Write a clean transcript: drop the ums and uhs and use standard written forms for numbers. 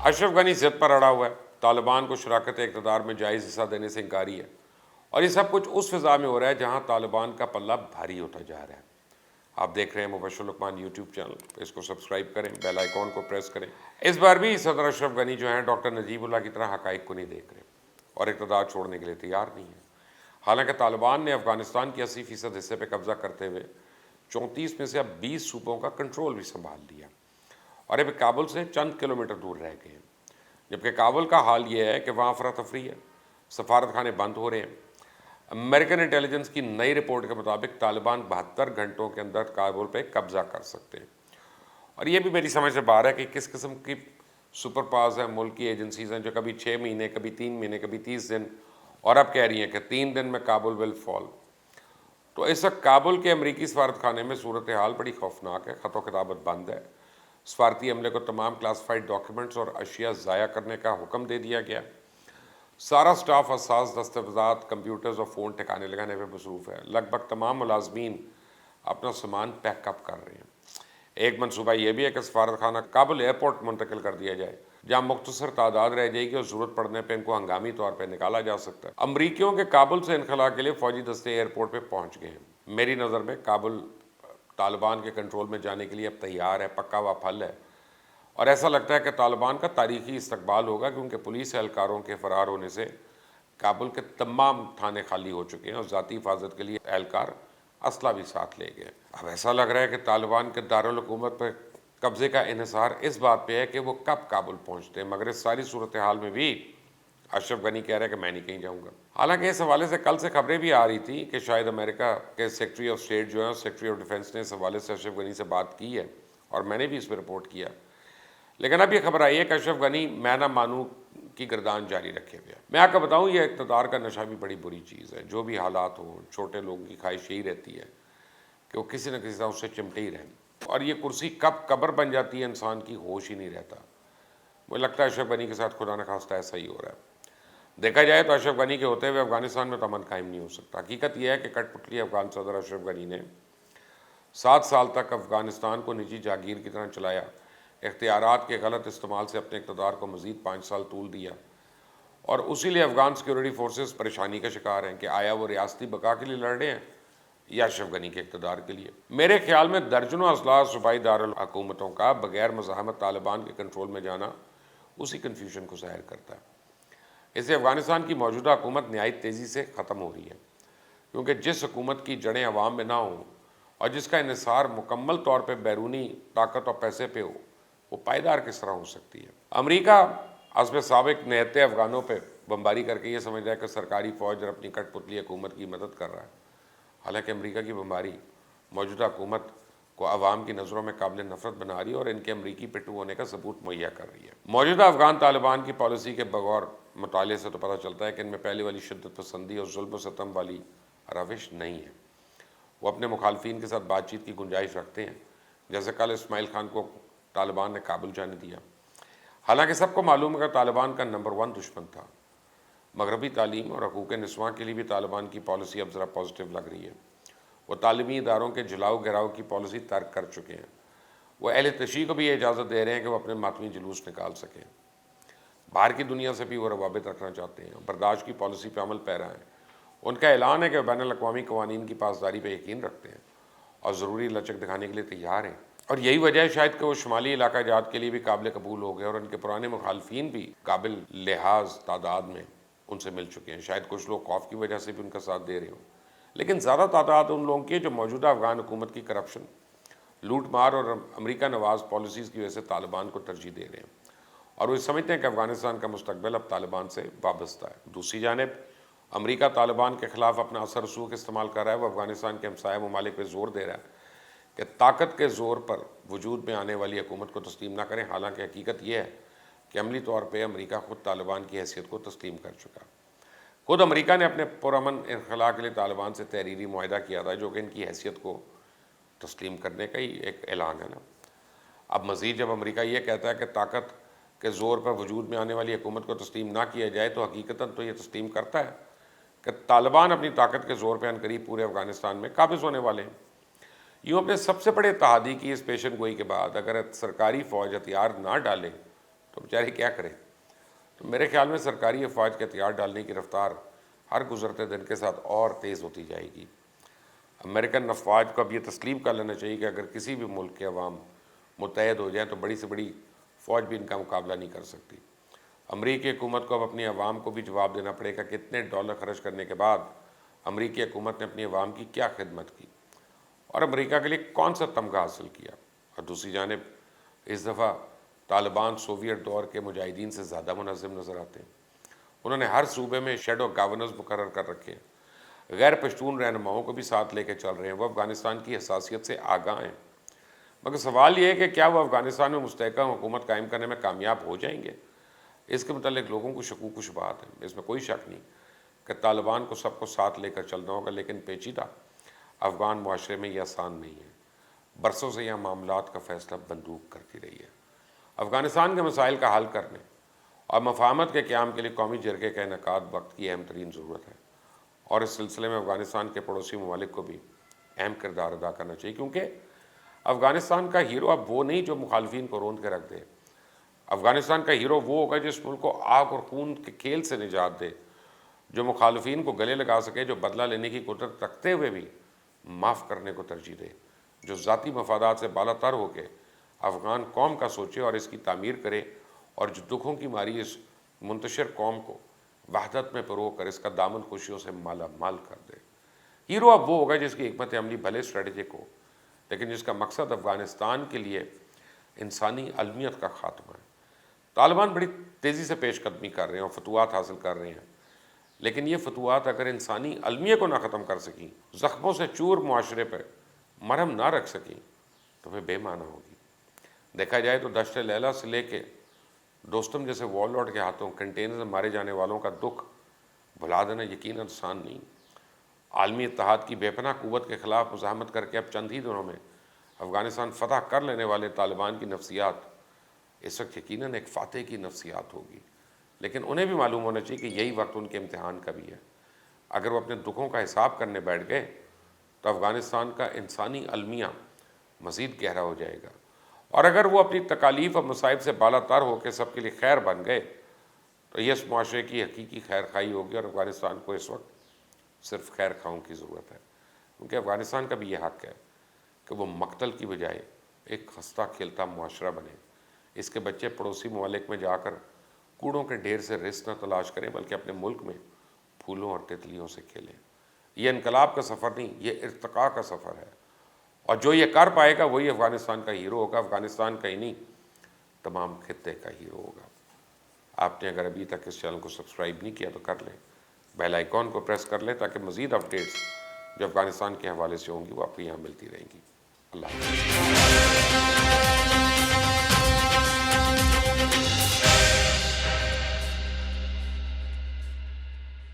اشرف غنی ضد پر اڑا ہوا ہے، طالبان کو شراکت اقتدار میں جائز حصہ دینے سے انکاری ہے، اور یہ سب کچھ اس فضا میں ہو رہا ہے جہاں طالبان کا پلہ بھاری ہوتا جا رہا ہے۔ آپ دیکھ رہے ہیں مبشر لقمان یوٹیوب چینل، اس کو سبسکرائب کریں، بیل آئیکن کو پریس کریں۔ اس بار بھی صدر اشرف غنی جو ہیں ڈاکٹر نجیب اللہ کی طرح حقائق کو نہیں دیکھ رہے اور اقتدار چھوڑنے کے لیے تیار نہیں ہیں۔ حالانکہ طالبان نے افغانستان کی 80% حصے پہ قبضہ کرتے ہوئے 34 میں سے اب 20 صوبوں کا کنٹرول بھی سنبھال لیا، اور اب کابل سے چند کلومیٹر دور رہ گئے ہیں۔ جبکہ کابل کا حال یہ ہے کہ وہاں افراتفری ہے، سفارت خانے بند ہو رہے ہیں۔ امریکن انٹیلیجنس کی نئی رپورٹ کے مطابق طالبان 72 گھنٹوں کے اندر کابل پہ قبضہ کر سکتے ہیں، اور یہ بھی میری سمجھ سے باہر ہے کہ کس قسم کی سپر پاورز ہیں، ملک کی ایجنسیز ہیں جو کبھی 6 مہینے، کبھی 3 مہینے، کبھی 30 دن، اور اب کہہ رہی ہیں کہ 3 دن میں کابل ول فال۔ تو اس وقت کابل کے امریکی سفارت خانے میں صورتحال بڑی خوفناک ہے، خط و کتابت بند ہے۔ سفارتی عملے کو تمام کلاسیفائڈ ڈاکیومنٹس اور اشیاء ضائع کرنے کا حکم دے دیا گیا۔ سارا سٹاف اساس، دستاویزات، کمپیوٹرز اور فون ٹھکانے لگانے پہ مصروف ہے۔ لگ بھگ تمام ملازمین اپنا سامان پیک اپ کر رہے ہیں۔ ایک منصوبہ یہ بھی ہے کہ سفارت خانہ کابل ایئرپورٹ منتقل کر دیا جائے، جہاں مختصر تعداد رہ جائے گی اور ضرورت پڑنے پہ ان کو ہنگامی طور پہ نکالا جا سکتا ہے۔ امریکیوں کے کابل سے انخلا کے لیے فوجی دستے ایئرپورٹ پہ پہنچ گئے ہیں۔ میری نظر میں کابل طالبان کے کنٹرول میں جانے کے لیے اب تیار ہے، پکا ہوا پھل ہے، اور ایسا لگتا ہے کہ طالبان کا تاریخی استقبال ہوگا، کیونکہ پولیس اہلکاروں کے فرار ہونے سے کابل کے تمام تھانے خالی ہو چکے ہیں اور ذاتی حفاظت کے لیے اہلکار اسلحہ بھی ساتھ لے گئے۔ اب ایسا لگ رہا ہے کہ طالبان کے دارالحکومت پر قبضے کا انحصار اس بات پہ ہے کہ وہ کب کابل پہنچتے ہیں، مگر اس ساری صورتحال میں بھی اشرف غنی کہہ رہے ہیں کہ میں نہیں کہیں جاؤں گا۔ حالانکہ اس حوالے سے کل سے خبریں بھی آ رہی تھی کہ شاید امریکہ کے سیکرٹری آف اسٹیٹ جو ہیں، سیکرٹری آف ڈیفنس نے اس حوالے سے اشرف غنی سے بات کی ہے، اور میں نے بھی اس پہ رپورٹ کیا۔ لیکن اب یہ خبر آئی ہے کہ اشرف غنی میں نہ مانوں کی گردان جاری رکھے ہوئے ہیں۔ میں آپ کو بتاؤں، یہ اقتدار کا نشہ بھی بڑی بری چیز ہے۔ جو بھی حالات ہوں، چھوٹے لوگوں کی خواہش یہی رہتی ہے کہ وہ کسی نہ کسی طرح اس سے چمٹے ہی رہیں، اور یہ کرسی کب قبر بن جاتی ہے انسان کی ہوش ہی نہیں رہتا۔ مجھے لگتا ہے اشرف غنی کے ساتھ خدا نخواستہ ایسا ہی ہو رہا ہے۔ دیکھا جائے تو اشرف غنی کے ہوتے ہوئے افغانستان میں تو امن قائم نہیں ہو سکتا۔ حقیقت یہ ہے کہ کٹ پتلی افغان صدر اشرف غنی نے 7 سال تک افغانستان کو نجی جاگیر کی طرح چلایا، اختیارات کے غلط استعمال سے اپنے اقتدار کو مزید 5 سال طول دیا، اور اسی لیے افغان سیکورٹی فورسز پریشانی کا شکار ہیں کہ آیا وہ ریاستی بقا کے لیے لڑ رہے ہیں یا اشرف غنی کے اقتدار کے لیے۔ میرے خیال میں درجنوں اضلاع صوبائی دارالحکومتوں کا بغیر مزاحمت طالبان کے کنٹرول میں جانا اسی کنفیوژن کو ظاہر کرتا ہے۔ اس سے افغانستان کی موجودہ حکومت نہایت تیزی سے ختم ہو رہی ہے، کیونکہ جس حکومت کی جڑیں عوام میں نہ ہوں اور جس کا انحصار مکمل طور پہ بیرونی طاقت اور پیسے پہ ہو، وہ پائیدار کس طرح ہو سکتی ہے؟ امریکہ حسب سابق نہتے افغانوں پہ بمباری کر کے یہ سمجھ رہا ہے کہ سرکاری فوج اور اپنی کٹ پتلی حکومت کی مدد کر رہا ہے، حالانکہ امریکہ کی بمباری موجودہ حکومت کو عوام کی نظروں میں قابل نفرت بنا رہی ہے اور ان کے امریکی پٹو ہونے کا ثبوت مہیا کر رہی ہے۔ موجودہ افغان طالبان کی پالیسی کے بغور مطالعے سے تو پتہ چلتا ہے کہ ان میں پہلے والی شدت پسندی اور ظلم و ستم والی روش نہیں ہے۔ وہ اپنے مخالفین کے ساتھ بات چیت کی گنجائش رکھتے ہیں، جیسے کل اسماعیل خان کو طالبان نے کابل جانے دیا، حالانکہ سب کو معلوم ہے کہ طالبان کا نمبر 1 دشمن تھا۔ مغربی تعلیم اور حقوق نسواں کے لیے بھی طالبان کی پالیسی اب ذرا پازیٹیو لگ رہی ہے۔ وہ تعلیمی اداروں کے جلاؤ گراؤ کی پالیسی ترک کر چکے ہیں۔ وہ اہل تشیع کو بھی یہ اجازت دے رہے ہیں کہ وہ اپنے ماتمی جلوس نکال سکیں۔ باہر کی دنیا سے بھی وہ روابط رکھنا چاہتے ہیں، برداشت کی پالیسی پہ عمل پیرا ہیں۔ ان کا اعلان ہے کہ وہ بین الاقوامی قوانین کی پاسداری پہ یقین رکھتے ہیں اور ضروری لچک دکھانے کے لیے تیار ہیں، اور یہی وجہ ہے شاید کہ وہ شمالی علاقہ جات کے لیے بھی قابل قبول ہو گئے، اور ان کے پرانے مخالفین بھی قابل لحاظ تعداد میں ان سے مل چکے ہیں۔ شاید کچھ لوگ خوف کی وجہ سے بھی ان کا ساتھ دے رہے ہوں، لیکن زیادہ تعداد ان لوگوں کی جو موجودہ افغان حکومت کی کرپشن، لوٹ مار اور امریکہ نواز پالیسیز کی وجہ سے طالبان کو ترجیح دے رہے ہیں، اور وہ سمجھتے ہیں کہ افغانستان کا مستقبل اب طالبان سے وابستہ ہے۔ دوسری جانب امریکہ طالبان کے خلاف اپنا اثر رسوخ استعمال کر رہا ہے۔ وہ افغانستان کے ہمسایہ ممالک پہ زور دے رہا ہے کہ طاقت کے زور پر وجود میں آنے والی حکومت کو تسلیم نہ کریں، حالانکہ حقیقت یہ ہے کہ عملی طور پہ امریکہ خود طالبان کی حیثیت کو تسلیم کر چکا۔ خود امریکہ نے اپنے پرامن انخلا کے لیے طالبان سے تحریری معاہدہ کیا تھا، جو کہ ان کی حیثیت کو تسلیم کرنے کا ہی ایک اعلان ہے نا۔ اب مزید جب امریکہ یہ کہتا ہے کہ طاقت کے زور پر وجود میں آنے والی حکومت کو تسلیم نہ کیا جائے، تو حقیقتاً تو یہ تسلیم کرتا ہے کہ طالبان اپنی طاقت کے زور پہ عنقریب پورے افغانستان میں قابض ہونے والے ہیں۔ یوں اپنے سب سے بڑے اتحادی کی اس پیشن گوئی کے بعد اگر سرکاری فوج ہتھیار نہ ڈالے تو بیچاری کیا کریں؟ تو میرے خیال میں سرکاری افواج کے ہتھیار ڈالنے کی رفتار ہر گزرتے دن کے ساتھ اور تیز ہوتی جائے گی۔ امریکن افواج کو اب یہ تسلیم کر لینا چاہیے کہ اگر کسی بھی ملک کے عوام متحد ہو جائیں تو بڑی سے بڑی فوج بھی ان کا مقابلہ نہیں کر سکتی۔ امریکی حکومت کو اب اپنی عوام کو بھی جواب دینا پڑے گا کہ اتنے ڈالر خرچ کرنے کے بعد امریکی حکومت نے اپنی عوام کی کیا خدمت کی اور امریکہ کے لیے کون سا تمغہ حاصل کیا۔ اور دوسری جانب اس دفعہ طالبان سوویت دور کے مجاہدین سے زیادہ منظم نظر آتے ہیں۔ انہوں نے ہر صوبے میں شیڈو گورنرز مقرر کر رکھے ہیں، غیر پشتون رہنماؤں کو بھی ساتھ لے کے چل رہے ہیں، وہ افغانستان کی حساسیت سے آگاہ ہیں۔ مگر سوال یہ ہے کہ کیا وہ افغانستان میں مستحکم حکومت قائم کرنے میں کامیاب ہو جائیں گے؟ اس کے متعلق لوگوں کو شکوک و شبہات ہیں، اس میں کوئی شک نہیں کہ طالبان کو سب کو ساتھ لے کر چلنا ہوگا، لیکن پیچیدہ افغان معاشرے میں یہ آسان نہیں ہے۔ برسوں سے یہاں معاملات کا فیصلہ بندوق کرتی رہی ہے۔ افغانستان کے مسائل کا حل کرنے اور مفاہمت کے قیام کے لیے قومی جرگے کا انعقاد وقت کی اہم ترین ضرورت ہے، اور اس سلسلے میں افغانستان کے پڑوسی ممالک کو بھی اہم کردار ادا کرنا چاہیے، کیونکہ افغانستان کا ہیرو اب وہ نہیں جو مخالفین کو روند کے رکھ دے۔ افغانستان کا ہیرو وہ ہوگا جس ملک کو آگ اور خون کے کھیل سے نجات دے، جو مخالفین کو گلے لگا سکے، جو بدلہ لینے کی قدرت رکھتے ہوئے بھی معاف کرنے کو ترجیح دے، جو ذاتی مفادات سے بالا تر ہو کے افغان قوم کا سوچے اور اس کی تعمیر کرے، اور جو دکھوں کی ماری اس منتشر قوم کو وحدت میں پرو کر اس کا دامن خوشیوں سے مالا مال کر دے۔ ہیرو اب وہ ہوگا جس کی حکمت عملی بھلے اسٹریٹجک ہو، لیکن جس کا مقصد افغانستان کے لیے انسانی علمیت کا خاتمہ ہے۔ طالبان بڑی تیزی سے پیش قدمی کر رہے ہیں اور فتوحات حاصل کر رہے ہیں، لیکن یہ فتوحات اگر انسانی علمیت کو نہ ختم کر سکیں، زخموں سے چور معاشرے پر مرہم نہ رکھ سکیں، تو پھر بے معنی ہوگی۔ دیکھا جائے تو دشت لیلہ سے لے کے دوستم جیسے وار لارڈ کے ہاتھوں کنٹینر میں مارے جانے والوں کا دکھ بھلا دینا یقیناً آسان نہیں۔ عالمی اتحاد کی بے پناہ قوت کے خلاف مزاحمت کر کے اب چند ہی دنوں میں افغانستان فتح کر لینے والے طالبان کی نفسیات اس وقت یقیناً ایک فاتح کی نفسیات ہوگی، لیکن انہیں بھی معلوم ہونا چاہیے کہ یہی وقت ان کے امتحان کا بھی ہے۔ اگر وہ اپنے دکھوں کا حساب کرنے بیٹھ گئے تو افغانستان کا انسانی المیہ مزید گہرا ہو جائے گا، اور اگر وہ اپنی تکالیف اور مصائب سے بالا تر ہو کے سب کے لیے خیر بن گئے تو یہ اس معاشرے کی حقیقی خیر خواہی ہوگی، اور افغانستان کو اس وقت صرف خیر خواہوں کی ضرورت ہے، کیونکہ افغانستان کا بھی یہ حق ہے کہ وہ مقتل کی بجائے ایک ہنستا کھیلتا معاشرہ بنے۔ اس کے بچے پڑوسی ممالک میں جا کر کوڑوں کے ڈھیر سے رزق نہ تلاش کریں، بلکہ اپنے ملک میں پھولوں اور تتلیوں سے کھیلیں۔ یہ انقلاب کا سفر نہیں، یہ ارتقاء کا سفر ہے، اور جو یہ کر پائے گا وہی افغانستان کا ہیرو ہوگا، افغانستان کا ہی نہیں تمام خطے کا ہیرو ہوگا۔ آپ نے اگر ابھی تک اس چینل کو سبسکرائب نہیں کیا تو کر لیں، بیل آئیکن کو پریس کر لیں تاکہ مزید اپڈیٹس جو افغانستان کے حوالے سے ہوں گی وہ آپ کو یہاں ملتی رہیں گی۔ اللہ حافظ۔